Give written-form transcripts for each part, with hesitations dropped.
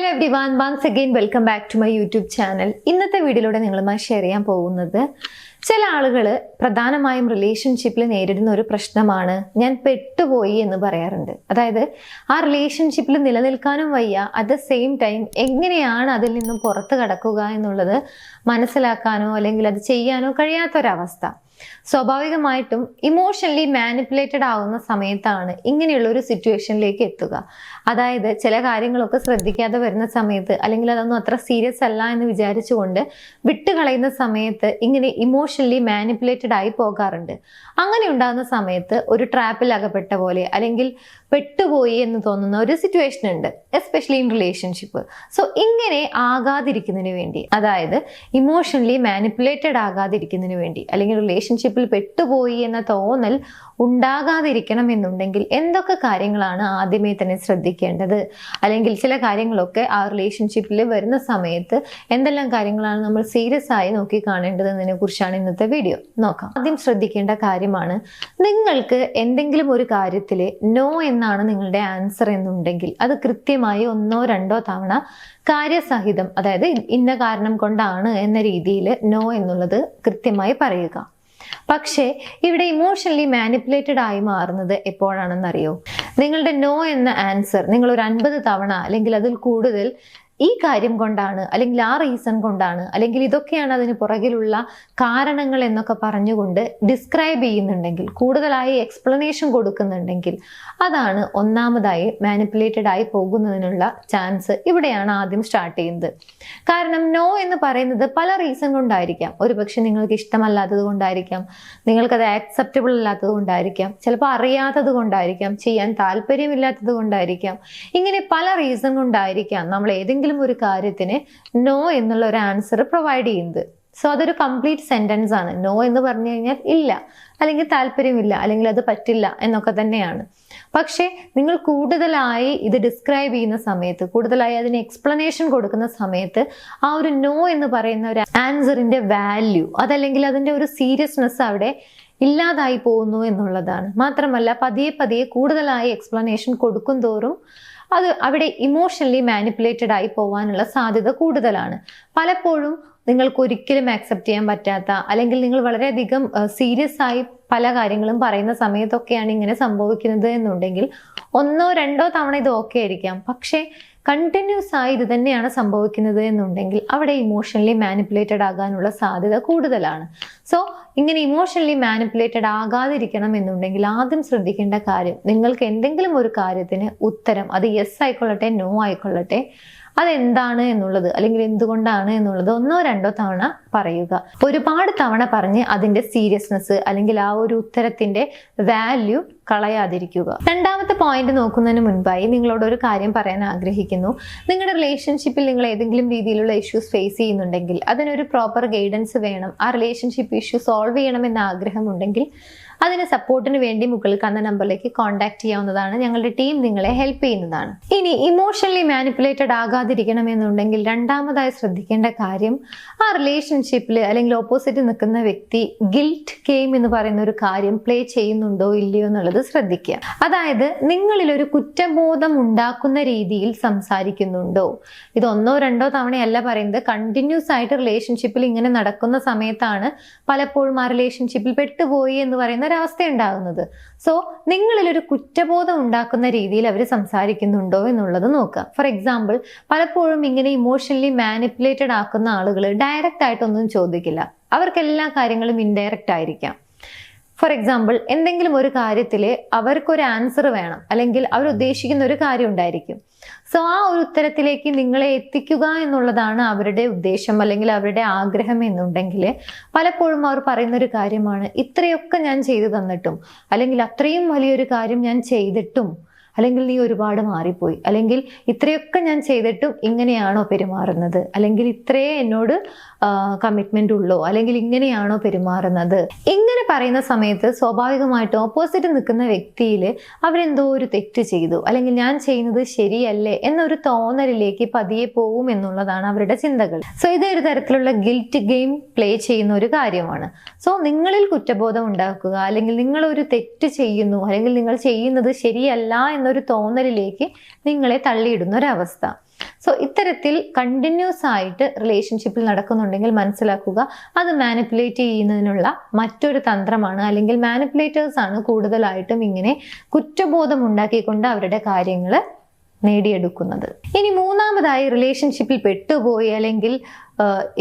Hello everyone, once again welcome back to my YouTube channel. ഇന്നത്തെ വീഡിയോയിലൂടെ നിങ്ങളുമായി share ചെയ്യാൻ പോകുന്നത് ചില ആളുകൾ പ്രധാനമായും റിലേഷൻഷിപ്പിൽ നേരിടുന്ന ഒരു പ്രശ്നമാണ് ഞാൻ പെട്ടുപോയി എന്ന് പറയാറുണ്ട്. അതായത് ആ റിലേഷൻഷിപ്പിൽ നിലനിൽക്കാനും വയ്യ, അറ്റ് ദ സെയിം ടൈം എങ്ങനെയാണ് അതിൽ നിന്നും പുറത്ത് കടക്കുക എന്നുള്ളത് മനസ്സിലാക്കാനോ അല്ലെങ്കിൽ അത് ചെയ്യാനോ കഴിയാത്തൊരവസ്ഥ. സ്വാഭാവികമായിട്ടും ഇമോഷണലി മാനിപ്പുലേറ്റഡ് ആവുന്ന സമയത്താണ് ഇങ്ങനെയുള്ള ഒരു സിറ്റുവേഷനിലേക്ക് എത്തുക. അതായത് ചില കാര്യങ്ങളൊക്കെ ശ്രദ്ധിക്കാതെ വരുന്ന സമയത്ത് അല്ലെങ്കിൽ അതൊന്നും അത്ര സീരിയസ് അല്ല എന്ന് വിചാരിച്ചുകൊണ്ട് വിട്ടുകളയുന്ന സമയത്ത് ഇങ്ങനെ ഇമോഷണലി മാനിപ്പുലേറ്റഡ് ആയി പോകാറുണ്ട്. അങ്ങനെ ഉണ്ടാകുന്ന സമയത്ത് ഒരു ട്രാപ്പിൽ അകപ്പെട്ട പോലെ അല്ലെങ്കിൽ പെട്ടുപോയി എന്ന് തോന്നുന്ന ഒരു സിറ്റുവേഷൻ ഉണ്ട്, എസ്പെഷ്യലി ഇൻ റിലേഷൻഷിപ്പ്. സോ ഇങ്ങനെ ആകാതിരിക്കുന്നതിന് വേണ്ടി, അതായത് ഇമോഷണലി മാനിപ്പുലേറ്റഡ് ആകാതിരിക്കുന്നതിന് വേണ്ടി അല്ലെങ്കിൽ റിലേഷൻഷിപ്പിൽ പെട്ടുപോയി എന്ന തോന്നൽ ഉണ്ടാകാതിരിക്കണം എന്നുണ്ടെങ്കിൽ എന്തൊക്കെ കാര്യങ്ങളാണ് ആദ്യമേ തന്നെ ശ്രദ്ധിക്കേണ്ടത്, അല്ലെങ്കിൽ ചില കാര്യങ്ങളൊക്കെ ആ റിലേഷൻഷിപ്പിൽ വരുന്ന സമയത്ത് എന്തെല്ലാം കാര്യങ്ങളാണ് നമ്മൾ സീരിയസ് ആയി നോക്കി കാണേണ്ടത് എന്നതിനെ കുറിച്ചാണ് ഇന്നത്തെ വീഡിയോ. നോക്കാം. ആദ്യം ശ്രദ്ധിക്കേണ്ട കാര്യമാണ്, നിങ്ങൾക്ക് എന്തെങ്കിലും ഒരു കാര്യത്തിൽ നോ എന്നാണ് നിങ്ങളുടെ ആൻസർ എന്നുണ്ടെങ്കിൽ അത് കൃത്യമായി 1 or 2 തവണ കാര്യസഹിതം, അതായത് ഇന്ന കാരണം കൊണ്ടാണ് എന്ന രീതിയിൽ നോ എന്നുള്ളത് കൃത്യമായി പറയുക. പക്ഷേ ഇവിടെ ഇമോഷണലി മാനിപ്പുലേറ്റഡ് ആയി മാറുന്നത് എപ്പോഴാണെന്നറിയോ? നിങ്ങളുടെ നോ എന്ന ആൻസർ നിങ്ങൾ ഒരു 50 തവണ അല്ലെങ്കിൽ അതിൽ കൂടുതൽ ഈ കാര്യം കൊണ്ടാണ് അല്ലെങ്കിൽ ആ റീസൺ കൊണ്ടാണ് അല്ലെങ്കിൽ ഇതൊക്കെയാണ് അതിന് പുറകിലുള്ള കാരണങ്ങൾ എന്നൊക്കെ പറഞ്ഞുകൊണ്ട് ഡിസ്ക്രൈബ് ചെയ്യുന്നുണ്ടെങ്കിൽ, കൂടുതലായി എക്സ്പ്ലനേഷൻ കൊടുക്കുന്നുണ്ടെങ്കിൽ, അതാണ് ഒന്നാമതായി മാനിപ്പുലേറ്റഡ് ആയി പോകുന്നതിനുള്ള ചാൻസ് ഇവിടെയാണ് ആദ്യം സ്റ്റാർട്ട് ചെയ്യുന്നത്. കാരണം നോ എന്ന് പറയുന്നത് പല റീസൺ കൊണ്ടായിരിക്കാം. ഒരുപക്ഷെ നിങ്ങൾക്ക് ഇഷ്ടമല്ലാത്തത് കൊണ്ടായിരിക്കാം, നിങ്ങൾക്കത് ആക്സെപ്റ്റബിൾ അല്ലാത്തത് കൊണ്ടായിരിക്കാം, ചിലപ്പോൾ അറിയാത്തത് കൊണ്ടായിരിക്കാം, ചെയ്യാൻ താല്പര്യമില്ലാത്തത് കൊണ്ടായിരിക്കാം. ഇങ്ങനെ പല റീസൺ കൊണ്ടായിരിക്കാം നമ്മൾ ഏതെങ്കിലും ഒരു കാര്യത്തിന് നോ എന്നുള്ള ഒരു ആൻസർ പ്രൊവൈഡ് ചെയ്യുന്നത്. സോ അതൊരു കംപ്ലീറ്റ് സെന്റൻസ് ആണ്. നോ എന്ന് പറഞ്ഞു കഴിഞ്ഞാൽ ഇല്ല, അല്ലെങ്കിൽ താല്പര്യമില്ല, അല്ലെങ്കിൽ അത് പറ്റില്ല എന്നൊക്കെ തന്നെയാണ്. പക്ഷേ നിങ്ങൾ കൂടുതലായി ഇത് ഡിസ്ക്രൈബ് ചെയ്യുന്ന സമയത്ത്, കൂടുതലായി അതിന് എക്സ്പ്ലനേഷൻ കൊടുക്കുന്ന സമയത്ത് ആ ഒരു നോ എന്ന് പറയുന്ന ഒരു ആൻസറിന്റെ വാല്യൂ, അതല്ലെങ്കിൽ അതിന്റെ ഒരു സീരിയസ്നെസ് അവിടെ ഇല്ലാതായി പോകുന്നു എന്നുള്ളതാണ്. മാത്രമല്ല പതിയെ പതിയെ കൂടുതലായി എക്സ്പ്ലനേഷൻ കൊടുക്കും തോറും അത് അവിടെ ഇമോഷണലി മാനിപ്പുലേറ്റഡ് ആയി പോകാനുള്ള സാധ്യത കൂടുതലാണ്. പലപ്പോഴും നിങ്ങൾക്ക് ഒരിക്കലും ആക്സെപ്റ്റ് ചെയ്യാൻ പറ്റാത്ത, അല്ലെങ്കിൽ നിങ്ങൾ വളരെയധികം സീരിയസ് ആയി പല കാര്യങ്ങളും പറയുന്ന സമയത്തൊക്കെയാണ് ഇങ്ങനെ സംഭവിക്കുന്നത് എന്നുണ്ടെങ്കിൽ 1 or 2 തവണ ഇത് ഓക്കെ ആയിരിക്കാം. പക്ഷേ കണ്ടിന്യൂസ് ആയി ഇത് തന്നെയാണ് സംഭവിക്കുന്നത് എന്നുണ്ടെങ്കിൽ അവിടെ ഇമോഷണലി മാനിപ്പുലേറ്റഡ് ആകാനുള്ള സാധ്യത കൂടുതലാണ്. സോ ഇങ്ങനെ ഇമോഷണലി മാനിപ്പുലേറ്റഡ് ആകാതിരിക്കണം എന്നുണ്ടെങ്കിൽ ആദ്യം ശ്രദ്ധിക്കേണ്ട കാര്യം, നിങ്ങൾക്ക് എന്തെങ്കിലും ഒരു കാര്യത്തിന് ഉത്തരം, അത് യെസ് ആയിക്കൊള്ളട്ടെ നോ ആയിക്കൊള്ളട്ടെ, അതെന്താണ് എന്നുള്ളത് അല്ലെങ്കിൽ എന്തുകൊണ്ടാണ് എന്നുള്ളത് 1 or 2 തവണ പറയുക. ഒരുപാട് തവണ പറഞ്ഞ് അതിന്റെ സീരിയസ്നെസ് അല്ലെങ്കിൽ ആ ഒരു ഉത്തരത്തിന്റെ വാല്യൂ കളയാതിരിക്കുക. രണ്ടാമത്തെ പോയിന്റ് നോക്കുന്നതിന് മുൻപായി നിങ്ങളോട് ഒരു കാര്യം പറയാൻ ആഗ്രഹിക്കുന്നു. നിങ്ങളുടെ റിലേഷൻഷിപ്പിൽ നിങ്ങൾ ഏതെങ്കിലും രീതിയിലുള്ള ഇഷ്യൂസ് ഫേസ് ചെയ്യുന്നുണ്ടെങ്കിൽ അതിനൊരു പ്രോപ്പർ ഗൈഡൻസ് വേണം, ആ റിലേഷൻഷിപ്പ് ഇഷ്യൂ സോൾവ് ചെയ്യണമെന്ന ആഗ്രഹമുണ്ടെങ്കിൽ അതിന് സപ്പോർട്ടിന് വേണ്ടി മുകളിൽ കാണുന്ന നമ്പറിലേക്ക് കോൺടാക്ട് ചെയ്യാവുന്നതാണ്. ഞങ്ങളുടെ ടീം നിങ്ങളെ ഹെൽപ്പ് ചെയ്യുന്നതാണ്. ഇനി ഇമോഷണലി മാനിപ്പുലേറ്റഡ് ആകാതിരിക്കണം എന്നുണ്ടെങ്കിൽ രണ്ടാമതായി ശ്രദ്ധിക്കേണ്ട കാര്യം, ആ റിലേഷൻഷിപ്പിൽ അല്ലെങ്കിൽ ഓപ്പോസിറ്റ് നിൽക്കുന്ന വ്യക്തി ഗിൽറ്റ് ഗെയിം എന്ന് പറയുന്ന ഒരു കാര്യം പ്ലേ ചെയ്യുന്നുണ്ടോ ഇല്ലയോ എന്നുള്ളത് ശ്രദ്ധിക്കുക. അതായത് നിങ്ങളിൽ ഒരു കുറ്റബോധം ഉണ്ടാക്കുന്ന രീതിയിൽ സംസാരിക്കുന്നുണ്ടോ. ഇത് 1 or 2 തവണയല്ല പറയുന്നത്, കണ്ടിന്യൂസ് ആയിട്ട് റിലേഷൻഷിപ്പിൽ ഇങ്ങനെ നടക്കുന്ന സമയത്താണ് പലപ്പോഴും ആ റിലേഷൻഷിപ്പിൽ പെട്ടുപോയി എന്ന് പറയുന്ന ഒരവസ്ഥ ഉണ്ടാകുന്നത്. സോ നിങ്ങളിൽ ഒരു കുറ്റബോധം ഉണ്ടാക്കുന്ന രീതിയിൽ അവർ സംസാരിക്കുന്നുണ്ടോ എന്നുള്ളത് നോക്കുക. ഫോർ എക്സാമ്പിൾ, പലപ്പോഴും ഇങ്ങനെ ഇമോഷണലി മാനിപ്പുലേറ്റഡ് ആക്കുന്ന ആളുകൾ ഡയറക്റ്റ് ആയിട്ടൊന്നും ചോദിക്കില്ല, അവർക്ക് എല്ലാ കാര്യങ്ങളും ഇൻഡയറക്റ്റ് ആയിരിക്കാം. ഫോർ എക്സാമ്പിൾ, എന്തെങ്കിലും ഒരു കാര്യത്തിൽ അവർക്കൊരു ആൻസർ വേണം, അല്ലെങ്കിൽ അവർ ഉദ്ദേശിക്കുന്ന ഒരു കാര്യം ഉണ്ടായിരിക്കും. സോ ആ ഒരു ഉത്തരത്തിലേക്ക് നിങ്ങളെ എത്തിക്കുക എന്നുള്ളതാണ് അവരുടെ ഉദ്ദേശം അല്ലെങ്കിൽ അവരുടെ ആഗ്രഹം എന്നുണ്ടെങ്കിൽ പലപ്പോഴും അവർ പറയുന്ന ഒരു കാര്യമാണ്, ഇത്രയൊക്കെ ഞാൻ ചെയ്തു തന്നിട്ടും, അല്ലെങ്കിൽ അത്രയും വലിയൊരു കാര്യം ഞാൻ ചെയ്തിട്ടും, അല്ലെങ്കിൽ നീ ഒരുപാട് മാറിപ്പോയി, അല്ലെങ്കിൽ ഇത്രയൊക്കെ ഞാൻ ചെയ്തിട്ടും ഇങ്ങനെയാണോ പെരുമാറുന്നത്, അല്ലെങ്കിൽ ഇത്രയേ എന്നോട് കമ്മിറ്റ്മെന്റ് ഉള്ളോ, അല്ലെങ്കിൽ ഇങ്ങനെയാണോ പെരുമാറുന്നത്. ഇങ്ങനെ പറയുന്ന സമയത്ത് സ്വാഭാവികമായിട്ടും ഓപ്പോസിറ്റ് നിൽക്കുന്ന വ്യക്തിയിൽ അവരെന്തോ ഒരു തെറ്റ് ചെയ്തു, അല്ലെങ്കിൽ ഞാൻ ചെയ്യുന്നത് ശരിയല്ലേ എന്നൊരു തോന്നലിലേക്ക് പതിയെ പോകും എന്നുള്ളതാണ് അവരുടെ ചിന്തകൾ. സോ ഇതൊരു തരത്തിലുള്ള ഗിൽറ്റ് ഗെയിം പ്ലേ ചെയ്യുന്ന ഒരു കാര്യമാണ്. സോ നിങ്ങളിൽ കുറ്റബോധം ഉണ്ടാക്കുക, അല്ലെങ്കിൽ നിങ്ങൾ ഒരു തെറ്റ് ചെയ്യുന്നു, അല്ലെങ്കിൽ നിങ്ങൾ ചെയ്യുന്നത് ശരിയല്ല എന്നൊരു തോന്നലിലേക്ക് നിങ്ങളെ തള്ളിയിടുന്ന ഒരവസ്ഥ. സോ ഇത്തരത്തിൽ കണ്ടിന്യൂസ് ആയിട്ട് റിലേഷൻഷിപ്പിൽ നടക്കുന്നുണ്ടെങ്കിൽ മനസ്സിലാക്കുക അത് മാനിപ്പുലേറ്റ് ചെയ്യുന്നതിനുള്ള മറ്റൊരു തന്ത്രമാണ്, അല്ലെങ്കിൽ മാനിപ്പുലേറ്റേഴ്സ് ആണ് കൂടുതലായിട്ടും ഇങ്ങനെ കുറ്റബോധം ഉണ്ടാക്കിക്കൊണ്ട് അവരുടെ കാര്യങ്ങൾ നേടിയെടുക്കുന്നത്. ഇനി മൂന്നാമതായി, റിലേഷൻഷിപ്പിൽ പെട്ടുപോയി അല്ലെങ്കിൽ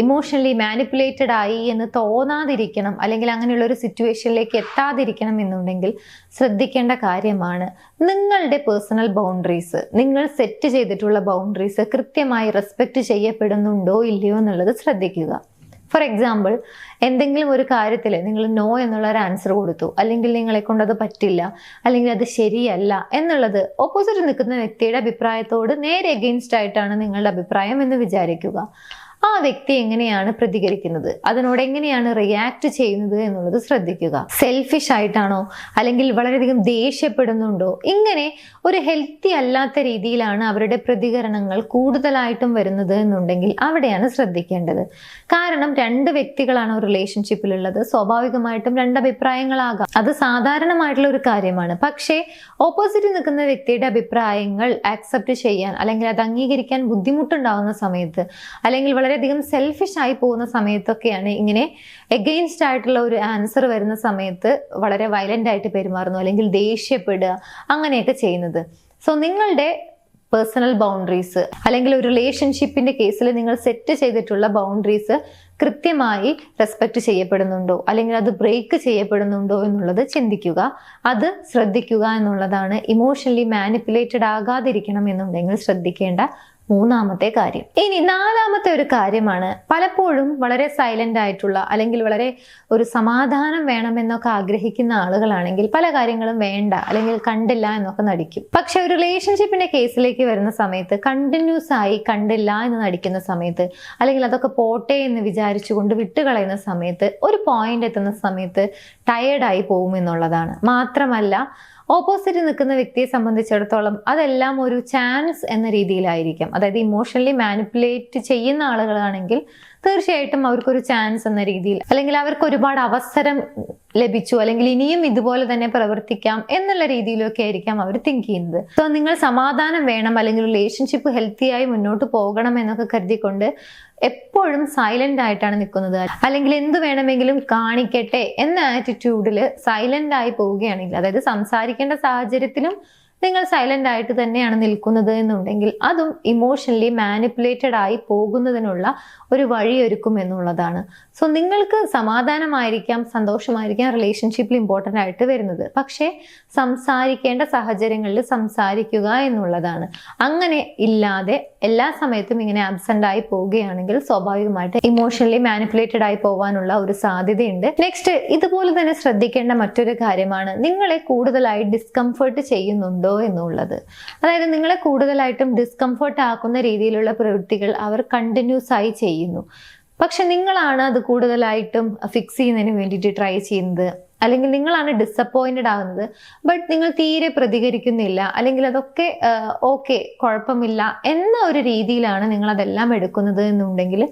ഇമോഷണലി മാനിപ്പുലേറ്റഡ് ആയി എന്ന് തോന്നാതിരിക്കണം, അല്ലെങ്കിൽ അങ്ങനെയുള്ള ഒരു സിറ്റുവേഷനിലേക്ക് എത്താതിരിക്കണം എന്നുണ്ടെങ്കിൽ ശ്രദ്ധിക്കേണ്ട കാര്യമാണ് നിങ്ങളുടെ പേഴ്സണൽ ബൗണ്ടറീസ്, നിങ്ങൾ സെറ്റ് ചെയ്തിട്ടുള്ള ബൗണ്ടറീസ് കൃത്യമായി റെസ്പെക്റ്റ് ചെയ്യപ്പെടുന്നുണ്ടോ ഇല്ലയോ എന്നുള്ളത് ശ്രദ്ധിക്കുക. ഫോർ എക്സാമ്പിൾ, എന്തെങ്കിലും ഒരു കാര്യത്തിൽ നിങ്ങൾ നോ എന്നുള്ള ഒരു ആൻസർ കൊടുത്തു, അല്ലെങ്കിൽ നിങ്ങളെ കൊണ്ട് അത് പറ്റില്ല, അല്ലെങ്കിൽ അത് ശരിയല്ല എന്നുള്ളത് ഓപ്പോസിറ്റ് നിൽക്കുന്ന വ്യക്തിയുടെ അഭിപ്രായത്തോട് നേരെ എഗെയിൻസ്റ്റ് ആയിട്ടാണ് നിങ്ങളുടെ അഭിപ്രായം എന്ന് വിചാരിക്കുക. ആ വ്യക്തി എങ്ങനെയാണ് പ്രതികരിക്കുന്നത്, അതിനോട് എങ്ങനെയാണ് റിയാക്ട് ചെയ്യുന്നത് എന്നുള്ളത് ശ്രദ്ധിക്കുക. സെൽഫിഷ് ആയിട്ടാണോ, അല്ലെങ്കിൽ വളരെയധികം ദേഷ്യപ്പെടുന്നുണ്ടോ, ഇങ്ങനെ ഒരു ഹെൽത്തി അല്ലാത്ത രീതിയിലാണ് അവരുടെ പ്രതികരണങ്ങൾ കൂടുതലായിട്ടും വരുന്നത് എന്നുണ്ടെങ്കിൽ അവിടെയാണ് ശ്രദ്ധിക്കേണ്ടത്. കാരണം രണ്ട് വ്യക്തികളാണ് ഒരു റിലേഷൻഷിപ്പിലുള്ളത്, സ്വാഭാവികമായിട്ടും രണ്ട് അഭിപ്രായങ്ങളാകാം, അത് സാധാരണമായിട്ടുള്ള ഒരു കാര്യമാണ്. പക്ഷേ ഓപ്പോസിറ്റ് നിൽക്കുന്ന വ്യക്തിയുടെ അഭിപ്രായങ്ങൾ ആക്സെപ്റ്റ് ചെയ്യാൻ, അല്ലെങ്കിൽ അത് അംഗീകരിക്കാൻ ബുദ്ധിമുട്ടുണ്ടാവുന്ന സമയത്ത്, അല്ലെങ്കിൽ വളരെയധികം സെൽഫിഷ് ആയി പോകുന്ന സമയത്തൊക്കെയാണ് ഇങ്ങനെ എഗെയിൻസ്റ്റ് ആയിട്ടുള്ള ഒരു ആൻസർ വരുന്ന സമയത്ത് വളരെ വയലന്റ് ആയിട്ട് പെരുമാറുന്നു, അല്ലെങ്കിൽ ദേഷ്യപ്പെടുക, അങ്ങനെയൊക്കെ ചെയ്യുന്നത്. സോ നിങ്ങളുടെ പേഴ്സണൽ ബൗണ്ടറീസ്, അല്ലെങ്കിൽ ഒരു റിലേഷൻഷിപ്പിന്റെ കേസിൽ നിങ്ങൾ സെറ്റ് ചെയ്തിട്ടുള്ള ബൗണ്ടറീസ് കൃത്യമായി റെസ്പെക്ട് ചെയ്യപ്പെടുന്നുണ്ടോ, അല്ലെങ്കിൽ അത് ബ്രേക്ക് ചെയ്യപ്പെടുന്നുണ്ടോ എന്നുള്ളത് ചിന്തിക്കുക, അത് ശ്രദ്ധിക്കുക എന്നുള്ളതാണ് ഇമോഷണലി മാനിപ്പുലേറ്റഡ് ആകാതിരിക്കണം എന്നുണ്ടെങ്കിൽ ശ്രദ്ധിക്കേണ്ട മൂന്നാമത്തെ കാര്യം. ഇനി നാലാമത്തെ ഒരു കാര്യമാണ്, പലപ്പോഴും വളരെ സൈലന്റ് ആയിട്ടുള്ള, അല്ലെങ്കിൽ വളരെ ഒരു സമാധാനം വേണമെന്നൊക്കെ ആഗ്രഹിക്കുന്ന ആളുകളാണെങ്കിൽ പല കാര്യങ്ങളും വേണ്ട, അല്ലെങ്കിൽ കണ്ടില്ല എന്നൊക്കെ നടിക്കും. പക്ഷെ ഒരു റിലേഷൻഷിപ്പിന്റെ കേസിലേക്ക് വരുന്ന സമയത്ത് കണ്ടിന്യൂസ് ആയി കണ്ടില്ല എന്ന് നടിക്കുന്ന സമയത്ത്, അല്ലെങ്കിൽ അതൊക്കെ പോട്ടെ എന്ന് വിചാരിച്ചുകൊണ്ട് വിട്ടുകളയുന്ന സമയത്ത്, ഒരു പോയിന്റ് എത്തുന്ന സമയത്ത് ടയേർഡായി പോകും എന്നുള്ളതാണ്. മാത്രമല്ല, ഓപ്പോസിറ്റ് നിൽക്കുന്ന വ്യക്തിയെ സംബന്ധിച്ചിടത്തോളം അതെല്ലാം ഒരു ചാൻസ് എന്ന രീതിയിലായിരിക്കും. അതായത് ഇമോഷണലി മാനിപ്പുലേറ്റ് ചെയ്യുന്ന ആളുകളാണെങ്കിൽ തീർച്ചയായിട്ടും അവർക്കൊരു ചാൻസ് എന്ന രീതിയിൽ, അല്ലെങ്കിൽ അവർക്ക് ഒരുപാട് അവസരം ലഭിച്ചു, അല്ലെങ്കിൽ ഇനിയും ഇതുപോലെ തന്നെ പ്രവർത്തിക്കാം എന്നുള്ള രീതിയിലൊക്കെ ആയിരിക്കാം അവർ തിങ്ക് ചെയ്യുന്നത്. സോ നിങ്ങൾ സമാധാനം വേണം, അല്ലെങ്കിൽ റിലേഷൻഷിപ്പ് ഹെൽത്തിയായി മുന്നോട്ട് പോകണം എന്നൊക്കെ കരുതിക്കൊണ്ട് എപ്പോഴും സൈലന്റ് ആയിട്ടാണ് നിൽക്കുന്നത്, അല്ലെങ്കിൽ എന്ത് വേണമെങ്കിലും കാണിക്കട്ടെ എന്ന ആറ്റിറ്റ്യൂഡിൽ സൈലന്റ് ആയി പോവുകയാണെങ്കിൽ, അതായത് സംസാരിക്കേണ്ട സാഹചര്യത്തിലും നിങ്ങൾ സൈലന്റ് ആയിട്ട് തന്നെയാണ് നിൽക്കുന്നത് എന്നുണ്ടെങ്കിൽ അതും ഇമോഷണലി മാനിപ്പുലേറ്റഡ് ആയി പോകുന്നതിനുള്ള ഒരു വഴിയൊരുക്കും എന്നുള്ളതാണ്. സോ നിങ്ങൾക്ക് സമാധാനമായിരിക്കാം, സന്തോഷമായിരിക്കാം റിലേഷൻഷിപ്പിൽ ഇമ്പോർട്ടൻ്റ് ആയിട്ട് വരുന്നത്, പക്ഷേ സംസാരിക്കേണ്ട സാഹചര്യങ്ങളിൽ സംസാരിക്കുക എന്നുള്ളതാണ്. അങ്ങനെ ഇല്ലാതെ എല്ലാ സമയത്തും ഇങ്ങനെ ആബ്സെന്റ് ആയി പോവുകയാണെങ്കിൽ സ്വാഭാവികമായിട്ട് ഇമോഷണലി മാനിപ്പുലേറ്റഡ് ആയി പോകാനുള്ള ഒരു സാധ്യതയുണ്ട്. നെക്സ്റ്റ്, ഇതുപോലെ തന്നെ ശ്രദ്ധിക്കേണ്ട മറ്റൊരു കാര്യമാണ് നിങ്ങളെ കൂടുതലായി ഡിസ്കംഫർട്ട് ചെയ്യുന്നുണ്ടോ എന്നുള്ളത്. അതായത് നിങ്ങളെ കൂടുതലായിട്ടും ഡിസ്കംഫർട്ട് ആക്കുന്ന രീതിയിലുള്ള പ്രവൃത്തികൾ അവർ കണ്ടിന്യൂസ് ആയി ചെയ്യുന്നു, പക്ഷെ നിങ്ങളാണ് അത് കൂടുതലായിട്ടും ഫിക്സ് ചെയ്യുന്നതിന് വേണ്ടിയിട്ട് ട്രൈ ചെയ്യുന്നത്, അല്ലെങ്കിൽ നിങ്ങളാണ് ഡിസപ്പോയിന്റഡ് ആകുന്നത്. ബട്ട് നിങ്ങൾ തീരെ പ്രതികരിക്കുന്നില്ല, അല്ലെങ്കിൽ അതൊക്കെ ഓക്കെ കുഴപ്പമില്ല എന്ന ഒരു രീതിയിലാണ് നിങ്ങൾ അതെല്ലാം എടുക്കുന്നത് എന്നുണ്ടെങ്കിൽ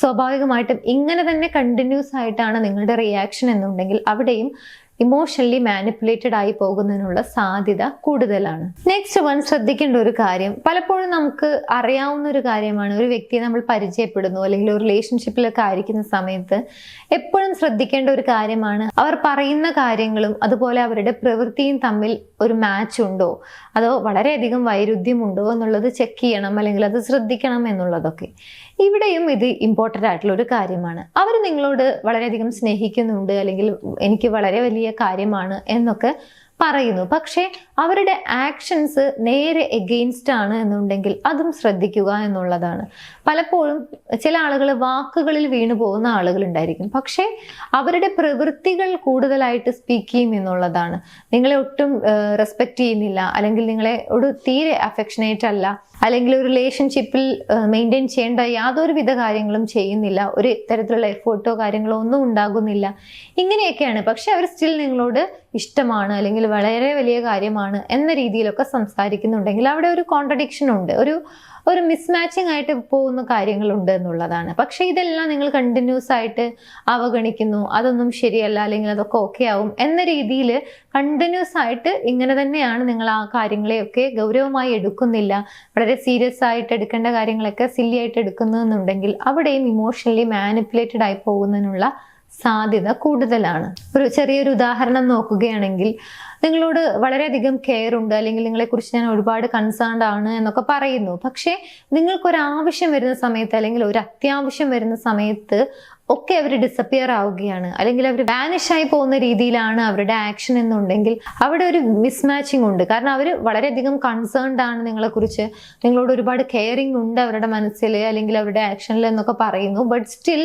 സ്വാഭാവികമായിട്ടും ഇങ്ങനെ തന്നെ കണ്ടിന്യൂസ് ആയിട്ടാണ് നിങ്ങളുടെ റിയാക്ഷൻ എന്നുണ്ടെങ്കിൽ അവിടെയും ഇമോഷണലി മാനിപ്പുലേറ്റഡ് ആയി പോകുന്നതിനുള്ള സാധ്യത കൂടുതലാണ്. നെക്സ്റ്റ് വൺ, ശ്രദ്ധിക്കേണ്ട ഒരു കാര്യം, പലപ്പോഴും നമുക്ക് അറിയാവുന്ന ഒരു കാര്യമാണ്, ഒരു വ്യക്തിയെ നമ്മൾ പരിചയപ്പെടുന്നു അല്ലെങ്കിൽ ഒരു റിലേഷൻഷിപ്പിലൊക്കെ ആയിരിക്കുന്ന സമയത്ത് എപ്പോഴും ശ്രദ്ധിക്കേണ്ട ഒരു കാര്യമാണ് അവർ പറയുന്ന കാര്യങ്ങളും അതുപോലെ അവരുടെ പ്രവൃത്തിയും തമ്മിൽ ഒരു മാച്ച് ഉണ്ടോ, അതോ വളരെയധികം വൈരുദ്ധ്യമുണ്ടോ എന്നുള്ളത് ചെക്ക് ചെയ്യണം, അല്ലെങ്കിൽ അത് ശ്രദ്ധിക്കണം എന്നുള്ളതൊക്കെ. ഇവിടെയും ഇത് ഇമ്പോർട്ടൻ്റ് ആയിട്ടുള്ള ഒരു കാര്യമാണ്. അവർ നിങ്ങളോട് വളരെയധികം സ്നേഹിക്കുന്നുണ്ട്, അല്ലെങ്കിൽ എനിക്ക് വളരെ വലിയ കാര്യമാണ് എന്നൊക്കെ പറയുന്നു, പക്ഷെ അവരുടെ ആക്ഷൻസ് നേരെ എഗെയിൻസ്റ്റ് ആണ് എന്നുണ്ടെങ്കിൽ അതും ശ്രദ്ധിക്കുക എന്നുള്ളതാണ്. പലപ്പോഴും ചില ആളുകൾ വാക്കുകളിൽ വീണു പോകുന്ന ആളുകൾ ഉണ്ടായിരിക്കും, പക്ഷെ അവരുടെ പ്രവൃത്തികൾ കൂടുതലായിട്ട് സ്പീക്ക് ചെയ്യും എന്നുള്ളതാണ്. നിങ്ങളെ ഒട്ടും റെസ്പെക്ട് ചെയ്യുന്നില്ല, അല്ലെങ്കിൽ നിങ്ങളെ തീരെ അഫെക്ഷനേറ്റ് അല്ല, അല്ലെങ്കിൽ ഒരു റിലേഷൻഷിപ്പിൽ മെയിൻറ്റെയിൻ ചെയ്യേണ്ട യാതൊരുവിധ കാര്യങ്ങളും ചെയ്യുന്നില്ല, ഒരു തരത്തിലുള്ള എഫേർട്ടോ കാര്യങ്ങളോ ഒന്നും ഉണ്ടാകുന്നില്ല, ഇങ്ങനെയൊക്കെയാണ്. പക്ഷെ അവർ സ്റ്റിൽ നിങ്ങളോട് ഇഷ്ടമാണ്, അല്ലെങ്കിൽ വളരെ വലിയ കാര്യമാണ് എന്ന രീതിയിലൊക്കെ സംസാരിക്കുന്നുണ്ടെങ്കിൽ അവിടെ ഒരു കോൺട്രഡിക്ഷൻ ഉണ്ട്, ഒരു ഒരു മിസ്മാച്ചിങ് ആയിട്ട് പോകുന്ന കാര്യങ്ങളുണ്ട് എന്നുള്ളതാണ്. പക്ഷെ ഇതെല്ലാം നിങ്ങൾ കണ്ടിന്യൂസ് ആയിട്ട് അവഗണിക്കുന്നു, അതൊന്നും ശരിയല്ല അല്ലെങ്കിൽ അതൊക്കെ ഓക്കെ ആവും എന്ന രീതിയിൽ കണ്ടിന്യൂസ് ആയിട്ട് ഇങ്ങനെ തന്നെയാണ് നിങ്ങൾ ആ കാര്യങ്ങളെയൊക്കെ ഗൗരവമായി എടുക്കുന്നില്ല, വളരെ സീരിയസ് ആയിട്ട് എടുക്കേണ്ട കാര്യങ്ങളൊക്കെ സില്ലി ആയിട്ട് എടുക്കുന്നുണ്ടെങ്കിൽ അവിടെയും ഇമോഷണലി മാനിപ്പുലേറ്റഡ് ആയി പോകുന്നതിനുള്ള സാധ്യത കൂടുതലാണ്. ഒരു ചെറിയൊരു ഉദാഹരണം നോക്കുകയാണെങ്കിൽ, നിങ്ങളോട് വളരെയധികം കെയർ ഉണ്ട് അല്ലെങ്കിൽ നിങ്ങളെക്കുറിച്ച് ഞാൻ ഒരുപാട് കൺസേൺഡ് ആണ് എന്നൊക്കെ പറയുന്നു. പക്ഷേ നിങ്ങൾക്കൊരാവശ്യം വരുന്ന സമയത്ത് അല്ലെങ്കിൽ ഒരു അത്യാവശ്യം വരുന്ന സമയത്ത് ഒക്കെ അവർ ഡിസപ്പിയർ ആവുകയാണ് അല്ലെങ്കിൽ അവർ വാനിഷ് ആയി പോകുന്ന രീതിയിലാണ് അവരുടെ ആക്ഷൻ എന്നുണ്ടെങ്കിൽ അവിടെ ഒരു മിസ്മാച്ചിങ് ഉണ്ട്. കാരണം അവർ വളരെയധികം കൺസേൺഡ് ആണ് നിങ്ങളെക്കുറിച്ച്, നിങ്ങളോട് ഒരുപാട് കെയറിങ് ഉണ്ട് അവരുടെ മനസ്സിൽ അല്ലെങ്കിൽ അവരുടെ ആക്ഷനിൽ എന്നൊക്കെ പറയുന്നു. ബട്ട് സ്റ്റിൽ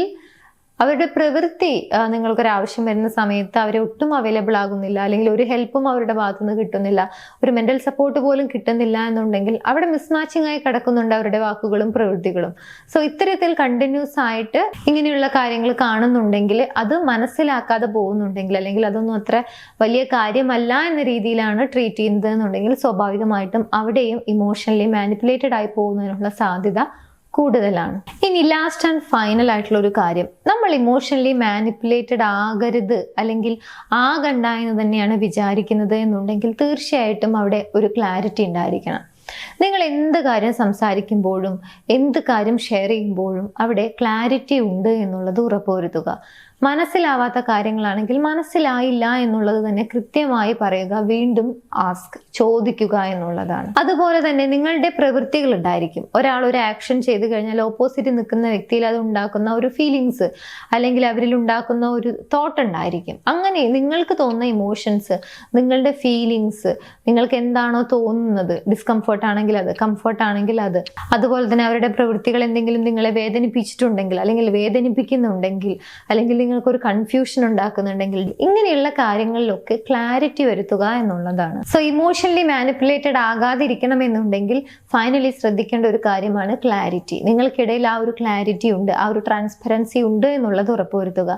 അവരുടെ പ്രവൃത്തി നിങ്ങൾക്കൊരാവശ്യം വരുന്ന സമയത്ത് അവരെ ഒട്ടും അവൈലബിൾ ആകുന്നില്ല അല്ലെങ്കിൽ ഒരു ഹെൽപ്പും അവരുടെ ഭാഗത്തു നിന്ന് കിട്ടുന്നില്ല, ഒരു മെന്റൽ സപ്പോർട്ട് പോലും കിട്ടുന്നില്ല എന്നുണ്ടെങ്കിൽ അവിടെ മിസ്മാച്ചിങ് ആയി കിടക്കുന്നുണ്ട് അവരുടെ വാക്കുകളും പ്രവൃത്തികളും. സോ ഇത്തരത്തിൽ കണ്ടിന്യൂസ് ആയിട്ട് ഇങ്ങനെയുള്ള കാര്യങ്ങൾ കാണുന്നുണ്ടെങ്കിൽ, അത് മനസ്സിലാക്കാതെ പോകുന്നുണ്ടെങ്കിൽ അല്ലെങ്കിൽ അതൊന്നും അത്ര വലിയ കാര്യമല്ല എന്ന രീതിയിലാണ് ട്രീറ്റ് ചെയ്യുന്നത് എന്നുണ്ടെങ്കിൽ സ്വാഭാവികമായിട്ടും അവിടെയും ഇമോഷണലി മാനിപ്പുലേറ്റഡ് ആയി പോകുന്നതിനുള്ള സാധ്യത കൂടുതലാണ്. ഇനി ലാസ്റ്റ് ആൻഡ് ഫൈനൽ ആയിട്ടുള്ള ഒരു കാര്യം, നമ്മൾ ഇമോഷണലി മാനിപ്പുലേറ്റഡ് ആകരുത് അല്ലെങ്കിൽ ആകണ്ട എന്ന് തന്നെയാണ് വിചാരിക്കുന്നത് എന്നുണ്ടെങ്കിൽ തീർച്ചയായിട്ടും അവിടെ ഒരു ക്ലാരിറ്റി ഉണ്ടായിരിക്കണം. നിങ്ങൾ എന്ത് കാര്യം സംസാരിക്കുമ്പോഴും എന്ത് കാര്യം ഷെയർ ചെയ്യുമ്പോഴും അവിടെ ക്ലാരിറ്റി ഉണ്ട് എന്നുള്ളത് ഉറപ്പുവരുത്തുക. മനസ്സിലാവാത്ത കാര്യങ്ങളാണെങ്കിൽ മനസ്സിലായില്ല എന്നുള്ളത് തന്നെ കൃത്യമായി പറയുക, വീണ്ടും ചോദിക്കുക എന്നുള്ളതാണ്. അതുപോലെ തന്നെ നിങ്ങളുടെ പ്രവൃത്തികൾ ഉണ്ടായിരിക്കും. ഒരാൾ ഒരു ആക്ഷൻ ചെയ്തു കഴിഞ്ഞാൽ ഓപ്പോസിറ്റ് നിൽക്കുന്ന വ്യക്തിയിൽ അത് ഉണ്ടാക്കുന്ന ഒരു ഫീലിങ്സ് അല്ലെങ്കിൽ അവരിൽ ഉണ്ടാക്കുന്ന ഒരു തോട്ട് ഉണ്ടായിരിക്കും. അങ്ങനെ നിങ്ങൾക്ക് തോന്നുന്ന ഇമോഷൻസ്, നിങ്ങളുടെ ഫീലിങ്സ്, നിങ്ങൾക്ക് എന്താണോ തോന്നുന്നത്, ഡിസ്കംഫർട്ട് ആണെങ്കിൽ അത്, കംഫർട്ട് ആണെങ്കിൽ അത്, അതുപോലെ തന്നെ അവരുടെ പ്രവൃത്തികൾ എന്തെങ്കിലും നിങ്ങളെ വേദനിപ്പിച്ചിട്ടുണ്ടെങ്കിൽ അല്ലെങ്കിൽ വേദനിപ്പിക്കുന്നുണ്ടെങ്കിൽ അല്ലെങ്കിൽ നിങ്ങൾക്കൊരു കൺഫ്യൂഷൻ ഉണ്ടാക്കുന്നുണ്ടെങ്കിൽ ഇങ്ങനെയുള്ള കാര്യങ്ങളിലൊക്കെ ക്ലാരിറ്റി വരുത്തുക എന്നുള്ളതാണ്. സോ ഇമോഷണലി മാനിപ്പുലേറ്റഡ് ആകാതിരിക്കണം എന്നുണ്ടെങ്കിൽ ഫൈനലി ശ്രദ്ധിക്കേണ്ട ഒരു കാര്യമാണ് ക്ലാരിറ്റി. നിങ്ങൾക്കിടയിൽ ആ ഒരു ക്ലാരിറ്റി ഉണ്ട്, ആ ഒരു ട്രാൻസ്പെറൻസി ഉണ്ട് എന്നുള്ളത് ഉറപ്പുവരുത്തുക.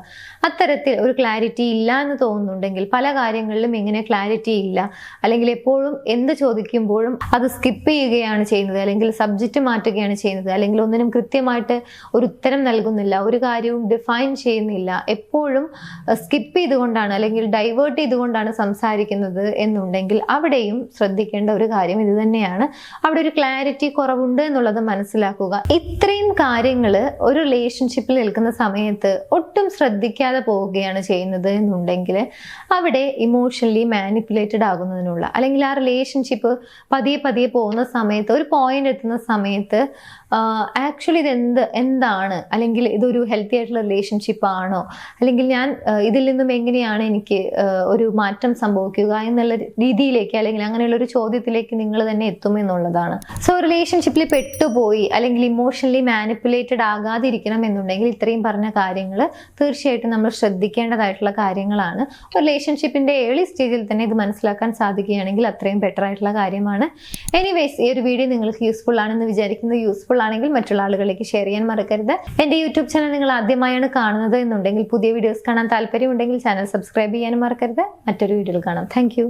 അത്തരത്തിൽ ഒരു ക്ലാരിറ്റി ഇല്ല എന്ന് തോന്നുന്നുണ്ടെങ്കിൽ, പല കാര്യങ്ങളിലും ഇങ്ങനെ ക്ലാരിറ്റി ഇല്ല അല്ലെങ്കിൽ എപ്പോഴും എന്ത് ചോദിക്കുമ്പോഴും അത് സ്കിപ്പ് ചെയ്യുകയാണ് ചെയ്യുന്നത് അല്ലെങ്കിൽ സബ്ജക്റ്റ് മാറ്റുകയാണ് ചെയ്യുന്നത് അല്ലെങ്കിൽ ഒന്നിനും കൃത്യമായിട്ട് ഒരു ഉത്തരം നൽകുന്നില്ല, ഒരു കാര്യവും ഡിഫൈൻ ചെയ്യുന്നില്ല, എപ്പോഴും സ്കിപ്പ് ചെയ്തുകൊണ്ടാണ് അല്ലെങ്കിൽ ഡൈവേർട്ട് ചെയ്തുകൊണ്ടാണ് സംസാരിക്കുന്നത് എന്നുണ്ടെങ്കിൽ അവിടെയും ശ്രദ്ധിക്കേണ്ട ഒരു കാര്യം ഇത് തന്നെയാണ്. അവിടെ ഒരു ക്ലാരിറ്റി കുറവുണ്ട് എന്നുള്ളത് മനസ്സിലാക്കുക. ഇത്രയും കാര്യങ്ങൾ ഒരു റിലേഷൻഷിപ്പിൽ നിൽക്കുന്ന സമയത്ത് ഒട്ടും ശ്രദ്ധിക്കാതെ പോവുകയാണ് ചെയ്യുന്നത് എന്നുണ്ടെങ്കിൽ അവിടെ ഇമോഷണലി മാനിപ്പുലേറ്റഡ് ആകുന്നതിനുള്ള അല്ലെങ്കിൽ ആ റിലേഷൻഷിപ്പ് പതിയെ പതിയെ പോകുന്ന സമയത്ത് ഒരു പോയിന്റ് എത്തുന്ന സമയത്ത് ആക്ച്വലി ഇത് എന്താണ് അല്ലെങ്കിൽ ഇതൊരു ഹെൽത്തി ആയിട്ടുള്ള റിലേഷൻഷിപ്പ് ആണോ അല്ലെങ്കിൽ ഞാൻ ഇതിൽ നിന്നും എങ്ങനെയാണ് എനിക്ക് ഒരു മാറ്റം സംഭവിക്കുക എന്നുള്ള രീതിയിലേക്ക് അല്ലെങ്കിൽ അങ്ങനെയുള്ള ഒരു ചോദ്യത്തിലേക്ക് നിങ്ങൾ തന്നെ എത്തുമെന്നുള്ളതാണ്. സോ റിലേഷൻഷിപ്പിൽ പെട്ടുപോയി അല്ലെങ്കിൽ ഇമോഷണലി മാനിപ്പുലേറ്റഡ് ആകാതിരിക്കണം എന്നുണ്ടെങ്കിൽ ഇത്രയും പറഞ്ഞ കാര്യങ്ങൾ തീർച്ചയായിട്ടും നമ്മൾ ശ്രദ്ധിക്കേണ്ടതായിട്ടുള്ള കാര്യങ്ങളാണ്. റിലേഷൻഷിപ്പിന്റെ ഏർലി സ്റ്റേജിൽ തന്നെ ഇത് മനസ്സിലാക്കാൻ സാധിക്കുകയാണെങ്കിൽ അത്രയും ബെറ്റർ ആയിട്ടുള്ള കാര്യമാണ്. എനിവേസ്, ഈ ഒരു വീഡിയോ നിങ്ങൾക്ക് യൂസ്ഫുൾ ആണെന്ന് വിചാരിക്കുന്നത്. യൂസ്ഫുൾ ആണെങ്കിൽ മറ്റുള്ള ആളുകളിലേക്ക് ഷെയർ ചെയ്യാൻ മറക്കരുത്. എൻ്റെ യൂട്യൂബ് ചാനൽ നിങ്ങൾ ആദ്യമായാണ് കാണുന്നത് എന്നുണ്ടെങ്കിൽ, പുതിയ വീഡിയോസ് കാണാൻ താല്പര്യമുണ്ടെങ്കിൽ ചാനൽ സബ്സ്ക്രൈബ് ചെയ്യാനും മറക്കരുത്. മറ്റൊരു വീഡിയോയിൽ കാണാം. താങ്ക്